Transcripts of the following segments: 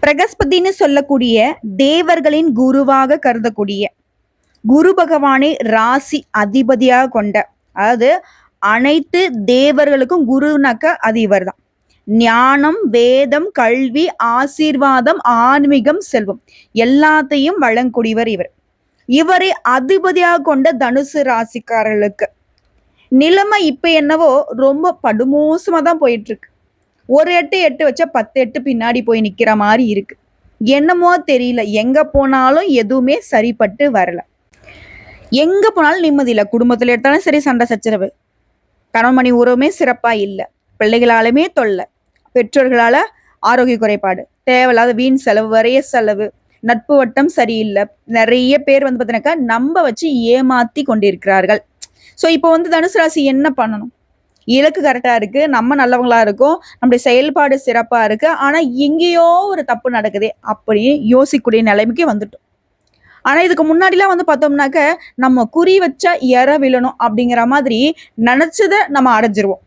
பிரகஸ்பதின்னு சொல்லக்கூடிய தேவர்களின் குருவாக கருதக்கூடிய குரு பகவானை ராசி அதிபதியாக கொண்ட, அதாவது அனைத்து தேவர்களுக்கும் குருனாக்க அது இவர் தான். ஞானம், வேதம், கல்வி, ஆசீர்வாதம், ஆன்மீகம், செல்வம் எல்லாத்தையும் வழங்கக்கூடியவர் இவர். இவரை அதிபதியாக கொண்ட தனுசு ராசிக்காரர்களுக்கு நிலைமை இப்ப என்னவோ ரொம்ப படுமோசமா தான் போயிட்டு இருக்கு. ஒரு எட்டு எட்டு வச்சா 10 எட்டு பின்னாடி போய் நிக்கிற மாதிரி இருக்கு. என்னமோ தெரியல, எங்க போனாலும் எதுவுமே சரிப்பட்டு வரல. எங்க போனாலும் நிம்மதி இல்லை. குடும்பத்துல எடுத்தாலும் சரி சண்டை சச்சரவு, கணவன் மணி உறவுமே சிறப்பா இல்லை, பிள்ளைகளாலுமே தொல்லை, பெற்றோர்களால ஆரோக்கிய குறைபாடு, தேவையில்லாத வீண் செலவு, வரைய செலவு, நட்பு வட்டம் சரியில்லை. நிறைய பேர் பார்த்தீங்கன்னாக்கா நம்ப வச்சு ஏமாத்தி கொண்டிருக்கிறார்கள். ஸோ இப்போ தனுசு ராசி என்ன பண்ணணும்? இலக்கு கரெக்டா இருக்கு, நம்ம நல்லவங்களா இருக்கோம், நம்முடைய செயல்பாடு சிறப்பா இருக்கு, ஆனா எங்கேயோ ஒரு தப்பு நடக்குது அப்படின்னு யோசிக்கக்கூடிய நிலைமைக்கு வந்துட்டோம். ஆனா இதுக்கு முன்னாடிலாம் பார்த்தோம்னாக்க நம்ம குறி வச்சா இற விழணும் அப்படிங்கிற மாதிரி நினைச்சதை நம்ம அடைஞ்சிருவோம்.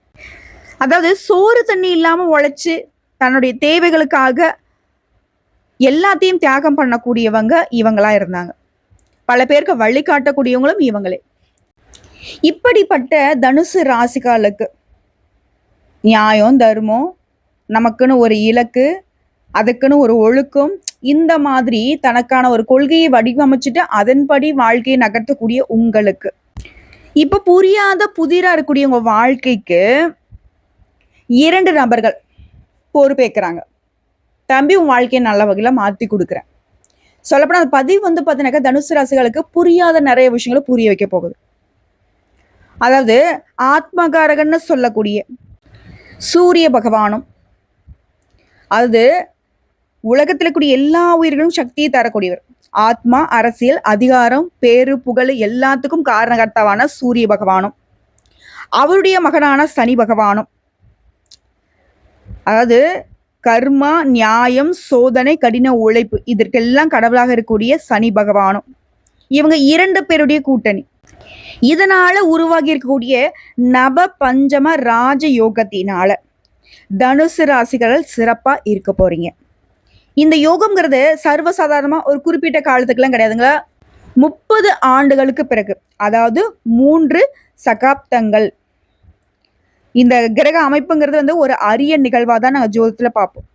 அதாவது சோறு தண்ணி இல்லாம உழைச்சு தன்னுடைய தேவைகளுக்காக எல்லாத்தையும் தியாகம் பண்ணக்கூடியவங்க இவங்களா இருந்தாங்க. பல பேருக்கு வழிகாட்டக்கூடியவங்களும் இவங்களே. இப்படிப்பட்ட தனுசு ராசிக்காலுக்கு நியாயம், தர்மம், நமக்குன்னு ஒரு இலக்கு, அதுக்குன்னு ஒரு ஒழுக்கம், இந்த மாதிரி தனக்கான ஒரு கொள்கையை வடிவமைச்சுட்டு அதன்படி வாழ்க்கையை நகர்த்தக்கூடிய உங்களுக்கு இப்ப புரியாத புதிரா இருக்கக்கூடிய உங்க வாழ்க்கைக்கு 2 நபர்கள் பொறுப்பேற்கிறாங்க. தம்பி, உன் வாழ்க்கையை நல்ல வகையில மாத்தி கொடுக்குறேன். சொல்லப்போனா அந்த பதிவு பார்த்தீங்கன்னாக்கா தனுசு ராசிகளுக்கு புரியாத நிறைய விஷயங்களை புரிய வைக்க போகுது. அதாவது ஆத்மகாரகன்னு சொல்லக்கூடிய சூரிய பகவானும், அது உலகத்தில் கூடிய எல்லா உயிர்களும் சக்தியை தரக்கூடியவர். ஆத்மா, அரசியல், அதிகாரம், பேரு, புகழ் எல்லாத்துக்கும் காரணகர்த்தாவான சூரிய பகவானும், அவருடைய மகனான சனி பகவானும், அதாவது கர்மா, நியாயம், சோதனை, கடின உழைப்பு இதற்கெல்லாம் கடவுளாக இருக்கக்கூடிய சனி பகவானும், இவங்க 2 பேருடைய கூட்டணி. இதனால உருவாகி இருக்கக்கூடிய நவ பஞ்சம ராஜ யோகத்தினால தனுசு ராசிகள் சிறப்பா இருக்க போறீங்க. இந்த யோகம்ங்கிறது சர்வசாதாரணமா ஒரு குறிப்பிட்ட காலத்துக்குலாம் கிடையாதுங்களா. 30 ஆண்டுகளுக்கு பிறகு, அதாவது 3 சகாப்தங்கள், இந்த கிரக அமைப்புங்கிறது ஒரு அரிய நிகழ்வா தான் நாங்கள் ஜோதிடத்துல பார்ப்போம்.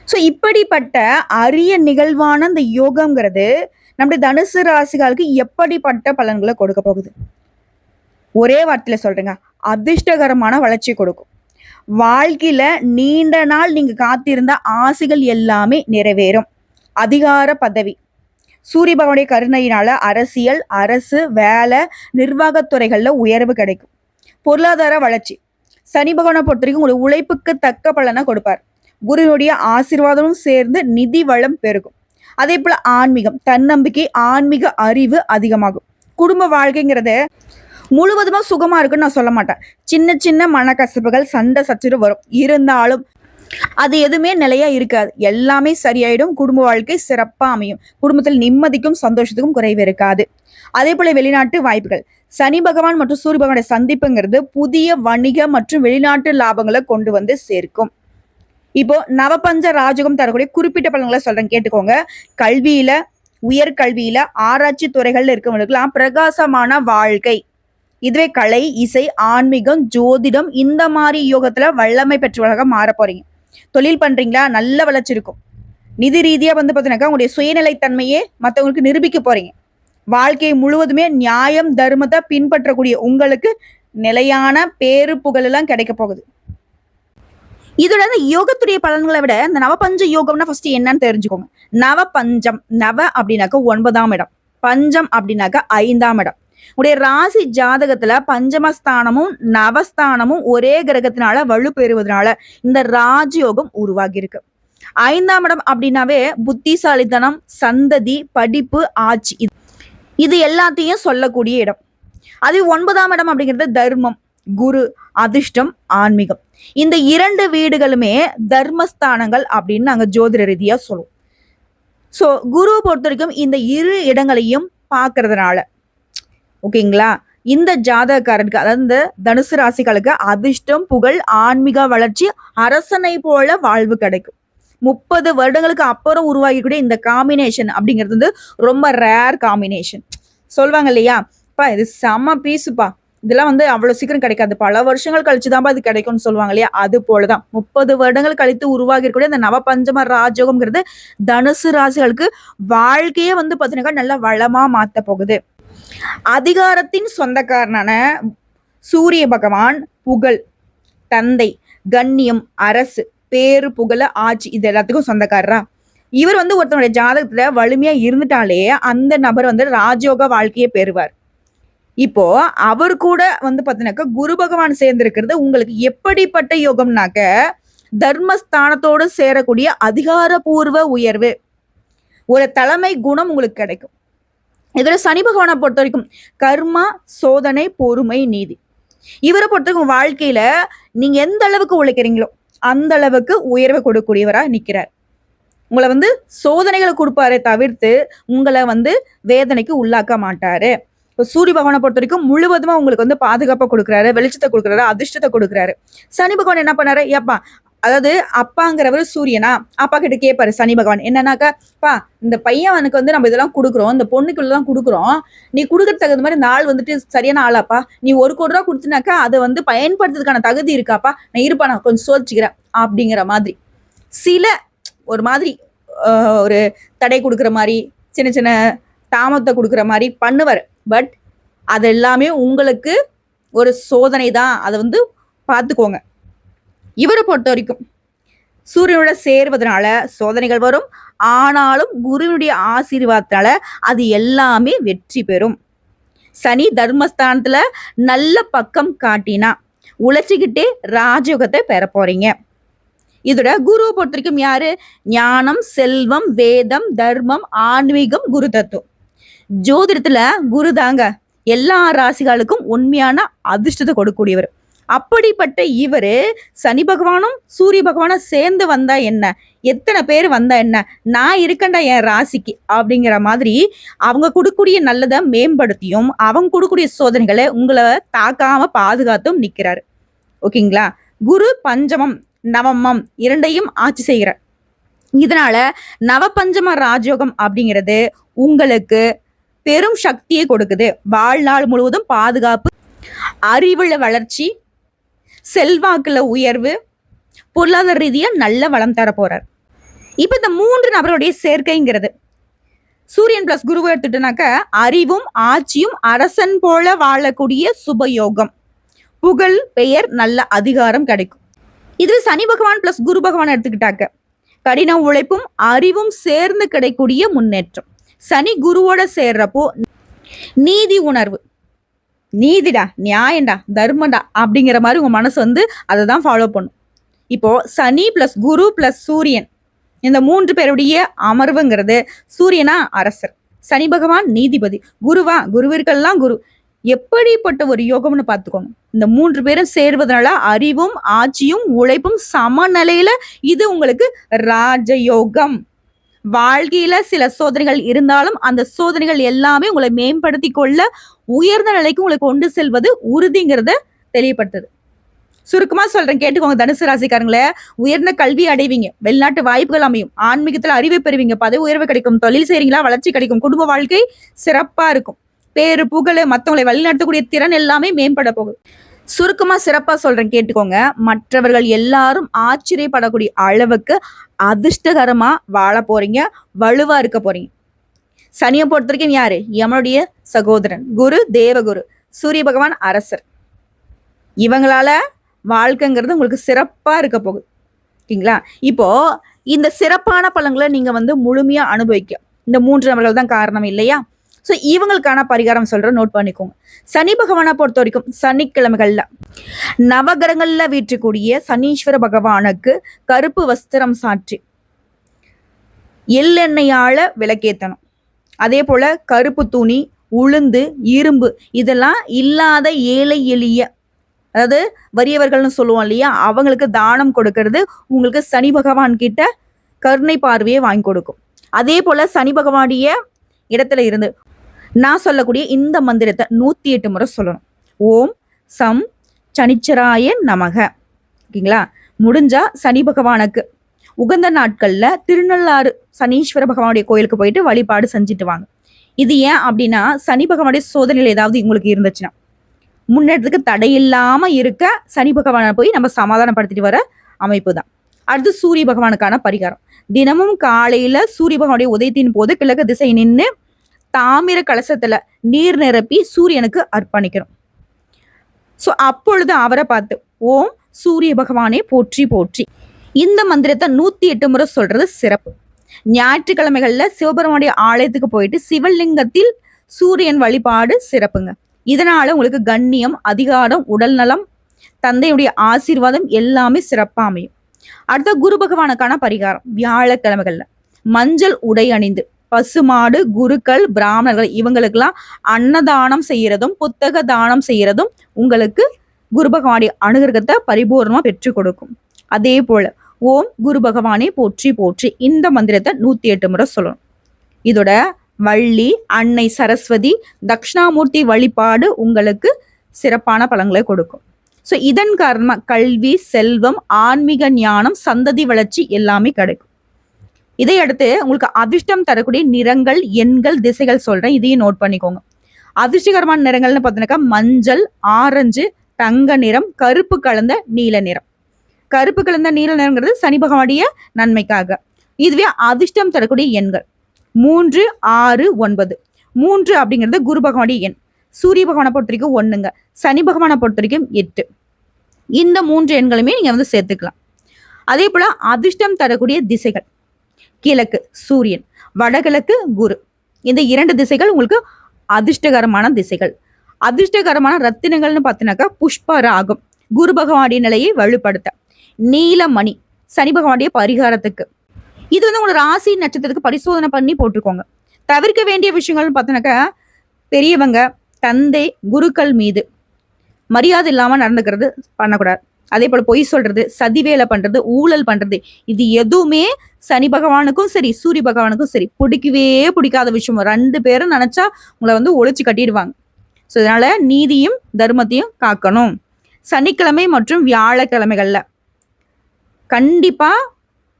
ஸோ இப்படிப்பட்ட அரிய நிகழ்வான இந்த யோகம்ங்கிறது நம்முடைய தனுசு ராசிகளுக்கு எப்படிப்பட்ட பலன்களை கொடுக்க போகுது? ஒரே வார்த்தையில சொல்றேங்க, அதிர்ஷ்டகரமான வளர்ச்சி கொடுக்கும். வாழ்க்கையில நீண்ட நாள் நீங்க காத்திருந்த ஆசைகள் எல்லாமே நிறைவேறும். அதிகார பதவி, சூரிய பகவானுடைய கருணையினால அரசியல், அரசு, வேலை, நிர்வாகத்துறைகள்ல உயர்வு கிடைக்கும். பொருளாதார வளர்ச்சி, சனி பகவானை பொறுத்த வரைக்கும் உங்களுடைய உழைப்புக்கு தக்க பலனை கொடுப்பார். குருனுடைய ஆசீர்வாதமும் சேர்ந்து நிதி வளம் பெருகும். அதே போல ஆன்மீகம், தன்னம்பிக்கை, ஆன்மீக அறிவு அதிகமாகும். குடும்ப வாழ்க்கைங்கிறத முழுவதுமா சுகமா இருக்குன்னு நான் சொல்ல மாட்டேன். சின்ன சின்ன மனக்கசப்புகள், சண்டை சச்சரவு வரும். இருந்தாலும் அது எதுவுமே நிலையா இருக்காது. எல்லாமே சரியாயிடும். குடும்ப வாழ்க்கை சிறப்பா அமையும். குடும்பத்தில் நிம்மதிக்கும் சந்தோஷத்துக்கும் குறைவு இருக்காது. அதே போல வெளிநாட்டு வாய்ப்புகள், சனி பகவான் மற்றும் சூரிய பகவானுடைய சந்திப்புங்கிறது புதிய வணிக மற்றும் வெளிநாட்டு லாபங்களை கொண்டு சேர்க்கும். இப்போ நவபஞ்ச ராஜகம் தரக்கூடிய குறிப்பிட்ட பலன்களை சொல்றேன், கேட்டுக்கோங்க. கல்வியில, உயர்கல்வியில, ஆராய்ச்சி துறைகள்ல இருக்கவங்களுக்குலாம் பிரகாசமான வாழ்க்கை. இதுவே கலை, இசை, ஆன்மீகம், ஜோதிடம் இந்த மாதிரி யோகத்துல வல்லமை பெற்றவர்களாக மாற போறீங்க. தொழில் பண்றீங்களா, நல்ல வளர்ச்சி இருக்கும். நிதி ரீதியா பார்த்தீங்கன்னாக்கா உங்களுடைய சுயநிலைத்தன்மையே மற்றவங்களுக்கு நிரூபிக்க போறீங்க. வாழ்க்கை முழுவதுமே நியாயம், தர்மத்தை பின்பற்றக்கூடிய உங்களுக்கு நிலையான பேரு புகழ் எல்லாம் கிடைக்க போகுது. இதோட யோகத்துடைய பலன்களை விட இந்த நவபஞ்ச யோகம்னா ஃபர்ஸ்ட் என்னன்னு தெரிஞ்சுக்கோங்க. நவபஞ்சம், நவ அப்படின்னாக்க 9ஆம் இடம், பஞ்சம் அப்படின்னாக்க 5ஆம் இடம். உடைய ராசி ஜாதகத்துல பஞ்சமஸ்தானமும் நவஸ்தானமும் ஒரே கிரகத்தினால வலு பெறுவதனால இந்த ராஜயோகம் உருவாகி இருக்கு. 5ஆம் இடம் அப்படின்னாவே புத்திசாலித்தனம், சந்ததி, படிப்பு, ஆட்சி, இது எல்லாத்தையும் சொல்லக்கூடிய இடம். அது 9ஆம் இடம் அப்படிங்கிறது தர்மம், குரு, அதிர்ஷ்டம், ஆன்மீகம். இந்த 2 வீடுகளுமே தர்மஸ்தானங்கள் அப்படின்னு நாங்க ஜோதிட ரீதியா சொல்லுவோம். ஸோ குருவை பொறுத்த வரைக்கும் இந்த 2 இடங்களையும் பார்க்கறதுனால ஓகேங்களா, இந்த ஜாதகக்காரருக்கு, அதாவது இந்த தனுசு ராசிகளுக்கு அதிர்ஷ்டம், புகழ், ஆன்மீக வளர்ச்சி, அரசனை போல வாழ்வு கிடைக்கும். 30 வருடங்களுக்கு அப்புறம் உருவாகிக்கூடிய இந்த காம்பினேஷன் அப்படிங்கிறது வந்து ரொம்ப ரேர் காம்பினேஷன். சொல்லுவாங்க இல்லையா, பா இது செம்ம பீஸுப்பா, இதெல்லாம் வந்து அவ்வளவு சீக்கிரம் கிடைக்காது, பல வருஷங்கள் கழிச்சுதான்ப்பா இது கிடைக்கும்னு சொல்லுவாங்க இல்லையா, அது போலதான் 30 வருடங்கள் கழித்து உருவாகி இருக்கக்கூடிய இந்த நவபஞ்சம ராஜயோகம்ங்கிறது தனுசு ராசிகளுக்கு வாழ்க்கையே வந்து பாத்தீங்கன்னா நல்லா வளமா மாத்த போகுது. அதிகாரத்தின் சொந்தக்காரனான சூரிய பகவான் புகழ், தந்தை, கண்ணியம், அரசு, பேரு, புகழ, ஆட்சி இது எல்லாத்துக்கும் சொந்தக்காரரா. இவர் வந்து ஒருத்தனுடைய ஜாதகத்துல வலிமையா இருந்துட்டாலே அந்த நபர் வந்து ராஜயோக வாழ்க்கையை பெறுவார். இப்போ அவர் கூட வந்து பாத்தீங்கன்னாக்க குரு பகவான் சேர்ந்திருக்கிறது உங்களுக்கு எப்படிப்பட்ட யோகம்னாக்க தர்மஸ்தானத்தோடு சேரக்கூடிய அதிகாரபூர்வ உயர்வு, ஒரு தலைமை குணம் உங்களுக்கு கிடைக்கும். இதுல சனி பகவானை பொறுத்த வரைக்கும் கர்மா, சோதனை, பொறுமை, நீதி. இவரை பொறுத்தவரைக்கும் வாழ்க்கையில நீங்க எந்த அளவுக்கு உழைக்கிறீங்களோ அந்த அளவுக்கு உயர்வை கொடுக்கக்கூடியவரா நிக்கிறார். உங்களை வந்து சோதனைகளை கொடுப்பாரே தவிர்த்து உங்களை வந்து வேதனைக்கு உள்ளாக்க மாட்டாரு. சூரிய பகவானை பொறுத்த வரைக்கும் முழுவதுமா உங்களுக்கு வந்து பாதுகாப்பை கொடுக்குறாரு, வெளிச்சத்தை கொடுக்குறாரு, அதிர்ஷ்டத்தை கொடுக்குறாரு. சனி பகவான் என்ன பண்ணாரு, ஏப்பா அதாவது அப்பாங்கிறவர் சூரியனா, அப்பா கிட்ட கேட்பாரு சனி பகவான் என்னன்னாக்கா, பா இந்த பையனுக்கு வந்து நம்ம இதெல்லாம் கொடுக்குறோம், இந்த பொண்ணுக்குள்ளதான் கொடுக்குறோம், நீ கொடுக்கறது தகுந்த மாதிரி இந்த ஆள் வந்துட்டு சரியான ஆளாப்பா, நீ 1 கோடி ரூபா கொடுத்தினாக்கா அதை வந்து பயன்படுத்துறதுக்கான தகுதி இருக்காப்பா, நான் இருப்பா நான் கொஞ்சம் சோதிச்சுக்கிறேன் அப்படிங்கிற மாதிரி சில ஒரு மாதிரி ஒரு தடை கொடுக்குற மாதிரி சின்ன சின்ன தாமத்தை கொடுக்குற மாதிரி பண்ணுவார். பட் அது எல்லாமே உங்களுக்கு ஒரு சோதனை தான், அதை வந்து பார்த்துக்கோங்க. இவரை பொறுத்த வரைக்கும் சூரியனோட சேர்வதனால சோதனைகள் வரும், ஆனாலும் குருவினுடைய ஆசீர்வாதத்தால அது எல்லாமே வெற்றி பெறும். சனி தர்மஸ்தானத்துல நல்ல பக்கம் காட்டினா உழைச்சிக்கிட்டே ராஜயோகத்தை பெற போறீங்க. இதோட குருவை பொறுத்த வரைக்கும் யாரு, ஞானம், செல்வம், வேதம், தர்மம், ஆன்மீகம், குரு தத்துவம். ஜோதிடத்துல குரு தாங்க எல்லா ராசிகளுக்கும் உண்மையான அதிர்ஷ்டத்தை கொடுக்கக்கூடியவர். அப்படிப்பட்ட இவரு சனி பகவானும் சூரிய பகவானும் சேர்ந்து வந்தா என்ன, எத்தனை பேர் வந்தா என்ன, நான் இருக்கண்டா என் ராசிக்கு அப்படிங்கிற மாதிரி அவங்க கொடுக்கக்கூடிய நல்லதை மேம்படுத்தியும் அவங்க கொடுக்கக்கூடிய சோதனைகளை உங்களை தாக்காம பாதுகாத்தும் நிக்கிறாரு. ஓகேங்களா. குரு பஞ்சமம் நவமம் இரண்டையும் ஆட்சி செய்கிறார். இதனால நவபஞ்சம ராஜயோகம் அப்படிங்கிறது உங்களுக்கு பெரும் சக்தியை கொடுக்குது. வாழ்நாள் முழுவதும் பாதுகாப்பு, அறிவுல வளர்ச்சி, செல்வாக்குல உயர்வு, பொருளாதார ரீதியா நல்ல வளம் தர போறார். இப்ப இந்த 3 நபருடைய சேர்க்கைங்கிறது சூரியன் பிளஸ் குருவை எடுத்துட்டோம்னாக்க அறிவும் ஆட்சியும் அரசன் போல வாழக்கூடிய சுபயோகம், புகழ், பெயர், நல்ல அதிகாரம் கிடைக்கும். இது சனி பகவான் பிளஸ் குரு பகவான் எடுத்துக்கிட்டாக்க கடின உழைப்பும் அறிவும் சேர்ந்து கிடைக்கூடிய முன்னேற்றம். சனி குருவோட சேர்றப்போ நீதி உணர்வு, நீதிடா, நியாயம்டா, தர்மண்டா அப்படிங்கிற மாதிரி உங்க மனசு வந்து அதை தான் ஃபாலோ பண்ணும். இப்போ சனி பிளஸ் குரு பிளஸ் சூரியன் இந்த 3 பேருடைய அமர்வுங்கிறது சூரியனா அரசர், சனி பகவான் நீதிபதி, குருவிற்கெல்லாம் குரு. எப்படிப்பட்ட ஒரு யோகம்னு பார்த்துக்கோங்க. இந்த 3 பேரும் சேர்வதனால அறிவும் ஆட்சியும் உழைப்பும் சமநிலையில இது உங்களுக்கு ராஜயோகம். வாழ்க்கையில சில சோதனைகள் இருந்தாலும் அந்த சோதனைகள் எல்லாமே உங்களை மேம்படுத்தி கொள்ள உயர்ந்த நிலைக்கு உங்களை கொண்டு செல்வது உறுதிங்கிறத தெளிவுபடுத்துது. சுருக்கமா சொல்றேன் கேட்டுக்கோங்க தனுசு ராசிக்காரங்களே, உயர்ந்த கல்வி அடைவீங்க, வெளிநாட்டு வாய்ப்புகள் அமையும், ஆன்மீகத்துல அறிவை பெறுவீங்க, பதவி உயர்வு கிடைக்கும், தொழில் செய்றீங்களா வளர்ச்சி கிடைக்கும், குடும்ப வாழ்க்கை சிறப்பா இருக்கும், பேரு புகழ், மற்றவங்களை வழிநடத்தக்கூடிய திறன் எல்லாமே மேம்பட போகுது. சுருக்கமா சிறப்பா சொல்றேன் கேட்டுக்கோங்க. மற்றவர்கள் எல்லாரும் ஆச்சரியப்படக்கூடிய அளவுக்கு அதிர்ஷ்டகரமா வாழ போறீங்க, வலுவா இருக்க போறீங்க. சனியை பொறுத்த வரைக்கும் யாரு, யமனுடைய சகோதரன், குரு தேவகுரு, சூரிய பகவான் அரசர். இவங்களால வாழ்க்கைங்கிறது உங்களுக்கு சிறப்பா இருக்க போகுது. ஓகேங்களா. இப்போ இந்த சிறப்பான பலன்களை நீங்க வந்து முழுமையா அனுபவிக்க இந்த 3 நபர்கள் தான் காரணம் இல்லையா. ஸோ இவங்களுக்கான பரிகாரம் சொல்றேன், நோட் பண்ணிக்கோங்க. சனி பகவானை பொறுத்த வரைக்கும் சனிக்கிழமைகள்ல நவகிரகங்கள்ல வீற்றக்கூடிய சனீஸ்வர பகவானுக்கு கருப்பு வஸ்திரம் சாற்றி எள்ளெண்ணெயால விளக்கேத்தணும். அதே போல கருப்பு துணி, உளுந்து, இரும்பு இதெல்லாம் இல்லாத ஏழை எளிய, அதாவது வறியவர்கள்னு சொல்லுவோம் இல்லையா, அவங்களுக்கு தானம் கொடுக்கறது உங்களுக்கு சனி பகவான் கிட்ட கருணை பார்வையை வாங்கி கொடுக்கும். அதே போல சனி பகவானுடைய இடத்துல இருந்து நான் சொல்லக்கூடிய இந்த மந்திரத்தை 108 முறை சொல்லணும். ஓம் சம் சனிச்சராய நமக. ஓகேங்களா. முடிஞ்சா சனி பகவானுக்கு உகந்த நாட்கள்ல திருநள்ளாறு சனீஸ்வர பகவானுடைய கோயிலுக்கு போயிட்டு வழிபாடு செஞ்சுட்டு வாங்க. இது ஏன் அப்படின்னா, சனி பகவானுடைய சோதனையில் ஏதாவது உங்களுக்கு இருந்துச்சுன்னா முன்னேற்றத்துக்கு தடையில்லாம இருக்க சனி பகவானை போய் நம்ம சமாதானப்படுத்திட்டு வர அமைப்பு தான். அடுத்து சூரிய பகவானுக்கான பரிகாரம். தினமும் காலையில சூரிய பகவானுடைய உதயத்தின் போது கிழக்கு திசை நின்று தாமிர கலசத்துல நீர் நிரப்பி சூரியனுக்கு அர்ப்பணிக்கிறோம். ஸோ அப்பொழுது அவரை பார்த்து ஓம் சூரிய பகவானே போற்றி போற்றி இந்த மந்திரத்தை 108 முறை சொல்றது சிறப்பு. ஞாயிற்றுக்கிழமைகள்ல சிவபெருமானுடைய ஆலயத்துக்கு போயிட்டு சிவலிங்கத்தில் சூரியன் வழிபாடு சிறப்புங்க. இதனால உங்களுக்கு கண்ணியம், அதிகாரம், உடல் நலம், தந்தையுடைய ஆசீர்வாதம் எல்லாமே சிறப்பா அமையும். அடுத்த குரு பகவானுக்கான பரிகாரம். வியாழக்கிழமைகள்ல மஞ்சள் உடை அணிந்து பசுமாடு, குருக்கள், பிராமணர்கள் இவங்களுக்கெல்லாம் அன்னதானம் செய்யறதும் புத்தக தானம் செய்யறதும் உங்களுக்கு குரு பகவானுடைய அனுகிரகத்தை பரிபூர்ணமா பெற்றுக் கொடுக்கும். அதே போல ஓம் குரு பகவானே போற்றி போற்றி இந்த மந்திரத்தை 108 முறை சொல்லணும். இதோட வள்ளி, அன்னை சரஸ்வதி, தட்சிணாமூர்த்தி வழிபாடு உங்களுக்கு சிறப்பான பலன்களை கொடுக்கும். ஸோ இதன் காரணமா கல்வி, செல்வம், ஆன்மீக ஞானம், சந்ததி வளர்ச்சி எல்லாமே கிடைக்கும். இதையடுத்து உங்களுக்கு அதிர்ஷ்டம் தரக்கூடிய நிறங்கள், எண்கள், திசைகள் சொல்றேன், இதையும் நோட் பண்ணிக்கோங்க. அதிர்ஷ்டகரமான நிறங்கள்னு பார்த்தீங்கன்னாக்கா மஞ்சள், ஆரஞ்சு, தங்க நிறம், கருப்பு கலந்த நீல நிறம். கருப்பு கலந்த நீல நிறங்கிறது சனி பகவானுடைய நன்மைக்காக. இதுவே அதிர்ஷ்டம் தரக்கூடிய எண்கள் 3, 6, 9. 3 அப்படிங்கிறது குரு பகவானுடைய எண். சூரிய பகவானை பொறுத்த வரைக்கும் 1ங்க, சனி பகவானை பொறுத்த வரைக்கும் 8. இந்த 3 எண்களுமே நீங்க வந்து சேர்த்துக்கலாம். அதே போல அதிர்ஷ்டம் தரக்கூடிய திசைகள் கிழக்கு சூரியன், வடகிழக்கு குரு. இந்த 2 திசைகள் உங்களுக்கு அதிர்ஷ்டகரமான திசைகள். அதிர்ஷ்டகரமான ரத்தினங்கள்னு பார்த்தீங்கன்னாக்கா புஷ்ப ராகம் குரு பகவானுடைய நிலையை வலுப்படுத்த, நீலமணி சனி பகவானுடைய பரிகாரத்துக்கு. இது வந்து உங்களோட ராசி நட்சத்திரத்துக்கு பரிசோதனை பண்ணி போட்டுக்கோங்க. தவிர்க்க வேண்டிய விஷயங்கள்னு பார்த்தீங்கன்னாக்கா பெரியவங்க, தந்தை, குருக்கள் மீது மரியாதை இல்லாம நடந்துக்கிறது பண்ணக்கூடாது. அதே போல பொய் சொல்றது, சதி வேலை பண்றது, ஊழல் பண்றது, இது எதுவுமே சனி பகவானுக்கும் சரி சூரிய பகவானுக்கும் சரி பிடிக்கவே பிடிக்காத விஷயம். 2 பேரும் நினைச்சா உங்களை வந்து ஒழிச்சு கட்டிடுவாங்க. ஸோ இதனால நீதியும் தர்மத்தையும் காக்கணும். சனிக்கிழமை மற்றும் வியாழக்கிழமைகள்ல கண்டிப்பா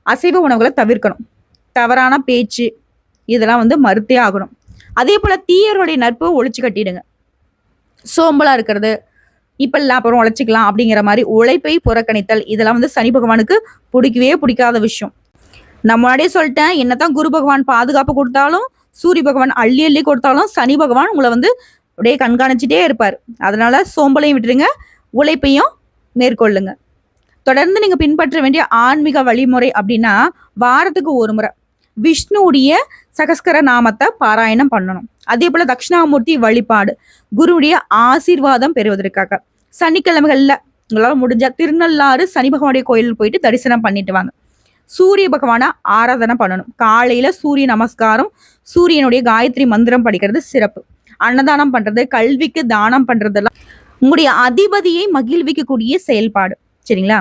அசைவ உணவுகளை தவிர்க்கணும். தவறான பேச்சு இதெல்லாம் வந்து மறுத்தே ஆகணும். அதே போல தீயர்களுடைய நட்பு ஒழிச்சு கட்டிடுங்க. சோம்பலா இருக்கிறது, இப்பெல்லாம் அப்புறம் உழைச்சிக்கலாம் அப்படிங்கிற மாதிரி உழைப்பை புறக்கணித்தல், இதெல்லாம் வந்து சனி பகவானுக்கு பிடிக்கவே பிடிக்காத விஷயம். நான் முன்னாடியே சொல்லிட்டேன், என்னதான் குரு பகவான் பாதுகாப்பு கொடுத்தாலும், சூரிய பகவான் அள்ளி அள்ளி கொடுத்தாலும், சனி பகவான் உங்களை வந்து அப்படியே கண்காணிச்சுட்டே இருப்பார். அதனால சோம்பலையும் விட்டுருங்க, உழைப்பையும் மேற்கொள்ளுங்க. தொடர்ந்து நீங்க பின்பற்ற வேண்டிய ஆன்மீக வழிமுறை அப்படின்னா, வாரத்துக்கு 1 முறை விஷ்ணுவுடைய சகஸ்கர நாமத்தை பாராயணம் பண்ணணும். அதே போல தட்சிணாமூர்த்தி வழிபாடு குருவுடைய ஆசீர்வாதம் பெறுவதற்காக சனிக்கிழமைகள்ல உங்களால் முடிஞ்சா திருநள்ளாறு சனி பகவானுடைய கோயிலுக்கு போயிட்டு தரிசனம் பண்ணிட்டு வாங்க. சூரிய பகவானை ஆராதனை பண்ணணும். காலையில சூரிய நமஸ்காரம், சூரியனுடைய காயத்ரி மந்திரம் படிக்கிறது சிறப்பு. அன்னதானம் பண்றது, கல்விக்கு தானம் பண்றதெல்லாம் உங்களுடைய அதிபதியை மகிழ்விக்கக்கூடிய செயல்பாடு. சரிங்களா?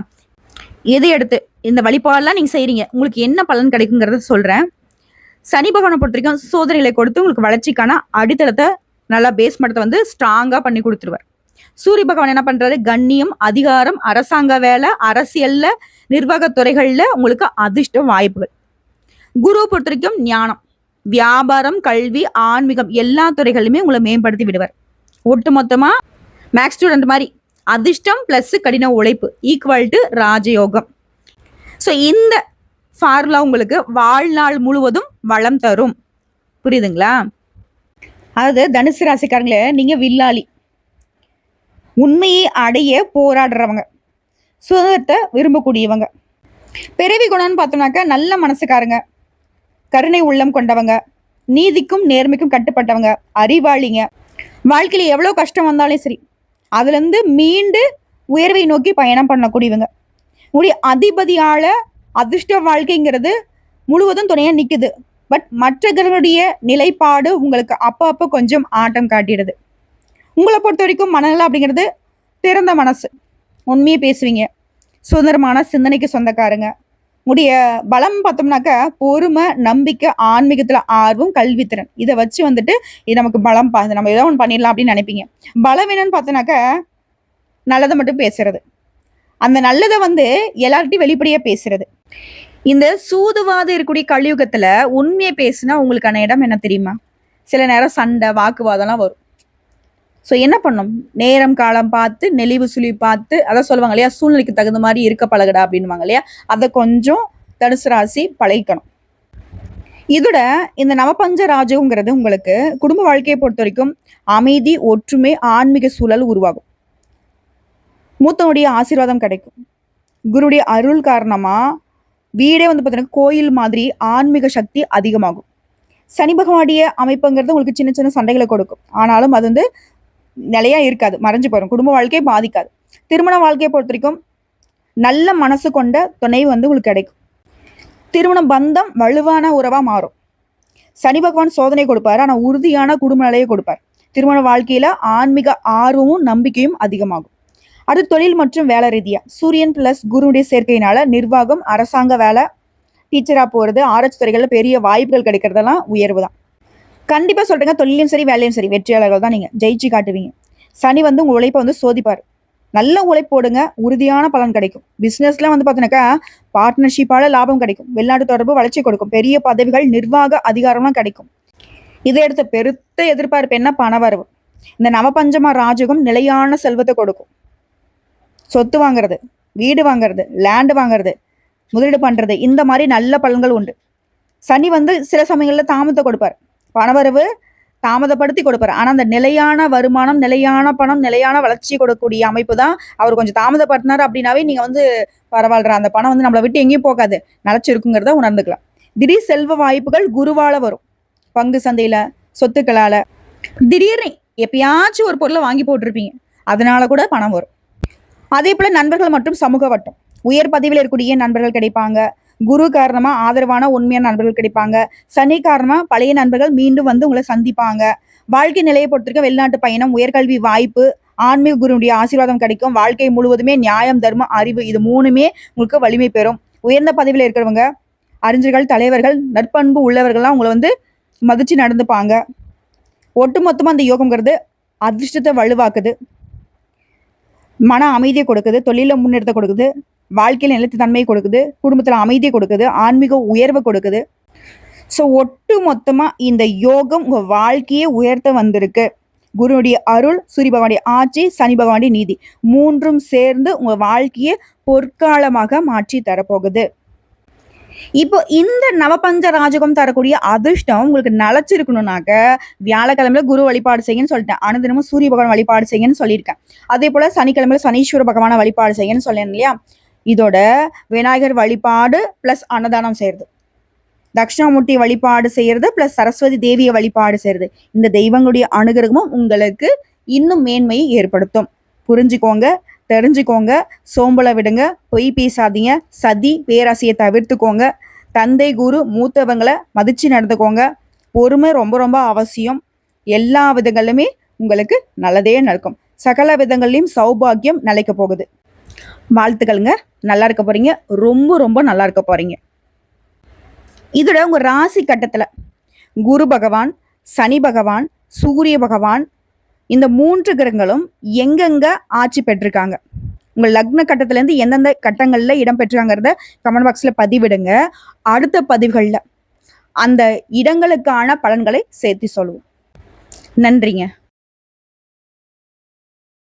எதை எடுத்து இந்த வழிபாடெல்லாம் நீங்க செய்றீங்க, உங்களுக்கு என்ன பலன் கிடைக்குங்கிறத சொல்றேன். சனி பகவானை பொறுத்த வரைக்கும் சோதனைகளை கொடுத்து உங்களுக்கு வளர்ச்சிக்கான அடித்தளத்தை நல்லா பேஸ்மெண்ட்டை வந்து ஸ்ட்ராங்கா பண்ணி கொடுத்துருவார். சூரிய பகவான் என்ன பண்றாரு? கண்ணியம், அதிகாரம், அரசாங்க வேலை, அரசியல்ல, நிர்வாகத்துறைகள்ல உங்களுக்கு அதிர்ஷ்ட வாய்ப்புகள். குருவை பொறுத்த வரைக்கும் ஞானம், வியாபாரம், கல்வி, ஆன்மீகம் எல்லா துறைகளிலுமே உங்களை மேம்படுத்தி விடுவார். ஒட்டுமொத்தமா மேக்ஸ் ஸ்டூடெண்ட் மாதிரி அதிர்ஷ்டம் பிளஸ் கடின உழைப்பு ஈக்குவல் டு ராஜயோகம். ஸோ இந்த ஃபார்முலா உங்களுக்கு வாழ்நாள் முழுவதும் வளம் தரும். புரியுதுங்களா? அதாவது தனுசு ராசிக்காரங்களே, நீங்க வில்லாளி, உண்மையை அடைய போராடுறவங்க, சுதந்திரத்தை விரும்பக்கூடியவங்க. பிறவி குணம்னு பார்த்தோம்னாக்க நல்ல மனசுக்காரங்க, கருணை உள்ளம் கொண்டவங்க, நீதிக்கும் நேர்மைக்கும் கட்டுப்பட்டவங்க, அறிவாளிங்க. வாழ்க்கையில எவ்வளோ கஷ்டம் வந்தாலும் சரி அதுலேருந்து மீண்டு உயர்வை நோக்கி பயணம் பண்ணக்கூடியவங்க. உங்களுடைய அதிபதியால அதிர்ஷ்ட வாழ்க்கைங்கிறது முழுவதும் துணையாக நிற்குது. பட் மற்றவர்களுடைய நிலைப்பாடு உங்களுக்கு அப்போ கொஞ்சம் ஆட்டம் காட்டிடுது. உங்களை பொறுத்த வரைக்கும் மனநலம் அப்படிங்கிறது திறந்த மனசு, உண்மையை பேசுவீங்க, சுதந்திரமான சிந்தனைக்கு சொந்தக்காரங்க. உடைய பலம் பார்த்தோம்னாக்கா பொறுமை, நம்பிக்கை, ஆன்மீகத்தில் ஆர்வம், கல்வித்திறன், இதை வச்சு வந்துட்டு இது நமக்கு பலம், நம்ம ஏதோ ஒன்று பண்ணிடலாம் அப்படின்னு நினைப்பீங்க. பலம் என்னன்னு பார்த்தோன்னாக்கா நல்லதை மட்டும் பேசுறது, அந்த நல்லதை வந்து எல்லார்ட்டையும் வெளிப்படையாக பேசுறது. இந்த சூதுவாதம் இருக்கக்கூடிய கலியுகத்துல உண்மையை பேசினா உங்களுக்கான இடம் என்ன தெரியுமா? சில நேரம் சண்டை, வாக்குவாதம்லாம் வரும். ஸோ என்ன பண்ணும்? நேரம் காலம் பார்த்து, நெளிவு சுழிவு பார்த்து, அதான் சொல்லுவாங்க இல்லையா, சூழ்நிலைக்கு தகுந்த மாதிரி இருக்க பழகுடா அப்படின்னுவாங்க இல்லையா, அதை கொஞ்சம் தனுசு ராசி பழகிக்கணும். இதோட இந்த நவபஞ்ச ராஜகங்கிறது உங்களுக்கு குடும்ப வாழ்க்கையை பொறுத்த வரைக்கும் அமைதி, ஒற்றுமை, ஆன்மீக சூழல் உருவாகும். மூத்தனுடைய ஆசீர்வாதம் கிடைக்கும். குருடைய அருள் காரணமா வீடே வந்து பார்த்தீங்கன்னா கோயில் மாதிரி ஆன்மீக சக்தி அதிகமாகும். சனி பகவானுடைய அமைப்புங்கிறது உங்களுக்கு சின்ன சின்ன சண்டைகளை கொடுக்கும். ஆனாலும் அது வந்து நிலையா இருக்காது, மறைஞ்சு போயிடும். குடும்ப வாழ்க்கையை பாதிக்காது. திருமண வாழ்க்கையை பொறுத்த வரைக்கும் நல்ல மனசு கொண்ட துணை வந்து உங்களுக்கு கிடைக்கும். திருமண பந்தம் வலுவான உறவா மாறும். சனி பகவான் சோதனை கொடுப்பாரு, ஆனா உறுதியான குடும்ப நிலையை கொடுப்பார். திருமண வாழ்க்கையில ஆன்மீக ஆர்வமும் நம்பிக்கையும் அதிகமாகும். அது தொழில் மற்றும் வேலை ரீதியா சூரியன் பிளஸ் குருவுடைய சேர்க்கையினால நிர்வாகம், அரசாங்க வேலை, டீச்சரா போறது, ஆராய்ச்சி துறைகள்ல பெரிய வாய்ப்புகள் கிடைக்கிறதெல்லாம் உயர்வு தான். கண்டிப்பா சொல்றேங்க, தொழிலையும் சரி வேலையும் சரி வெற்றியாளர்கள் தான். நீங்க ஜெயிச்சு காட்டுவீங்க. சனி வந்து உங்க உழைப்பை வந்து சோதிப்பாரு. நல்ல உழைப்பு போடுங்க, உறுதியான பலன் கிடைக்கும். பிசினஸ்லாம் வந்து பார்த்தீங்கன்னாக்கா பார்ட்னர்ஷிப்பால லாபம் கிடைக்கும். வெளிநாட்டு தொடர்பு வளர்ச்சி கொடுக்கும். பெரிய பதவிகள், நிர்வாக அதிகாரம்லாம் கிடைக்கும். இதை எடுத்த பெருத்த எதிர்பார்ப்பு என்ன? பணவரவு. இந்த நவபஞ்சமா ராஜகம் நிலையான செல்வத்தை கொடுக்கும். சொத்து வாங்குறது, வீடு வாங்குறது, லேண்டு வாங்குறது, முதலீடு பண்றது, இந்த மாதிரி நல்ல பலன்கள் உண்டு. சனி வந்து சில சமயங்கள்ல தாமதத்தை கொடுப்பார். பணவரவு தாமதப்படுத்தி கொடுப்பாரு. ஆனா அந்த நிலையான வருமானம், நிலையான பணம், நிலையான வளர்ச்சி கொடுக்கக்கூடிய அமைப்பு தான். அவர் கொஞ்சம் தாமதப்படுத்தினார் அப்படின்னாவே நீங்க வந்து பரவாயில்ல, அந்த பணம் வந்து நம்மளை விட்டு எங்கேயும் போகாது, நிலைச்சிருக்குங்கிறத உணர்ந்துக்கலாம். திடீர் செல்வ வாய்ப்புகள் குருவால வரும். பங்கு சந்தையில, சொத்துக்களால, திடீர்னு எப்பயாச்சும் ஒரு பொருளை வாங்கி போட்டிருப்பீங்க, அதனால கூட பணம் வரும். அதே போல நண்பர்கள் மற்றும் சமூக வட்டம், உயர் பதவியில் இருக்கக்கூடிய நண்பர்கள் கிடைப்பாங்க. குரு காரணமா ஆதரவான உண்மையான நண்பர்கள் கிடைப்பாங்க. சனி காரணமா பழைய நண்பர்கள் மீண்டும் வந்து உங்களை சந்திப்பாங்க. வாழ்க்கை நிலையை பொறுத்திருக்க வெளிநாட்டு பயணம், உயர்கல்வி வாய்ப்பு, ஆன்மீக குருவுடைய ஆசீர்வாதம் கிடைக்கும். வாழ்க்கை முழுவதுமே நியாயம், தர்மம், அறிவு, இது மூணுமே உங்களுக்கு வலிமை பெறும். உயர்ந்த பதவியில் இருக்கிறவங்க, அறிஞர்கள், தலைவர்கள், நற்பண்பு உள்ளவர்கள்லாம் உங்களை வந்து மதிச்சு நடந்துப்பாங்க. ஒட்டுமொத்தமா அந்த யோகம்ங்கிறது அதிர்ஷ்டத்தை வலுவாக்குது, மன அமைதியை கொடுக்குது, தொழில முன்னெடுத்த கொடுக்குது, வாழ்க்கையில் நிலைத்த தன்மை கொடுக்குது, குடும்பத்துல அமைதியை கொடுக்குது, ஆன்மீக உயர்வை கொடுக்குது. ஸோ ஒட்டு மொத்தமா இந்த யோகம் உங்க வாழ்க்கையை உயர்த்த வந்திருக்கு. குருவுடைய அருள், சூரிய பகவானுடைய ஆட்சி, சனி பகவானுடைய நீதி, மூன்றும் சேர்ந்து உங்க வாழ்க்கையை பொற்காலமாக மாற்றி தரப்போகுது. இப்போ இந்த நவபஞ்ச ராஜகம் தரக்கூடிய அதிர்ஷ்டம் உங்களுக்கு நிலைச்சிருக்கணும்னாக்க வியாழக்கிழமையில குரு வழிபாடு செய்யுன்னு சொல்லிட்டேன். அனுதினமும் சூரிய பகவான் வழிபாடு செய்யுன்னு சொல்லியிருக்கேன். அதே போல சனிக்கிழமையில சனீஸ்வர பகவான வழிபாடு செய்யுன்னு சொன்னேன் இல்லையா? இதோட விநாயகர் வழிபாடு பிளஸ் அன்னதானம் செய்யறது, தட்சிணாமூர்த்தி வழிபாடு செய்யறது பிளஸ் சரஸ்வதி தேவியை வழிபாடு செய்யறது, இந்த தெய்வங்களுடைய அனுகிரகமும் உங்களுக்கு இன்னும் மேன்மையை ஏற்படுத்தும். புரிஞ்சுக்கோங்க, தெரிஞ்சுக்கோங்க, சோம்பலை விடுங்க, பொய் பேசாதீங்க, சதி பேராசையை தவிர்த்துக்கோங்க, தந்தை குரு மூத்தவங்களை மதிச்சு நடந்துக்கோங்க. பொறுமை ரொம்ப ரொம்ப அவசியம். எல்லா விதங்களிலுமே உங்களுக்கு நல்லதே நடக்கும். சகல விதங்கள்லையும் சௌபாகியம் நிலைக்க போகுது. வாழ்த்துக்கள்ங்க. நல்லா இருக்க போறீங்க. ரொம்ப ரொம்ப நல்லா இருக்க போறீங்க. இதோட உங்க ராசி கட்டத்துல குரு பகவான், சனி பகவான், சூரிய பகவான், இந்த 3 கிரகங்களும் எங்கெங்க ஆட்சி பெற்றிருக்காங்க, உங்க லக்ன கட்டத்துல இருந்து எந்தெந்த கட்டங்கள்ல இடம் பெற்றிருக்காங்கிறத கமெண்ட் பாக்ஸ்ல பதிவிடுங்க. அடுத்த பதிவுகள்ல அந்த இடங்களுக்கான பலன்களை சேர்த்து சொல்லுவோம். நன்றிங்க.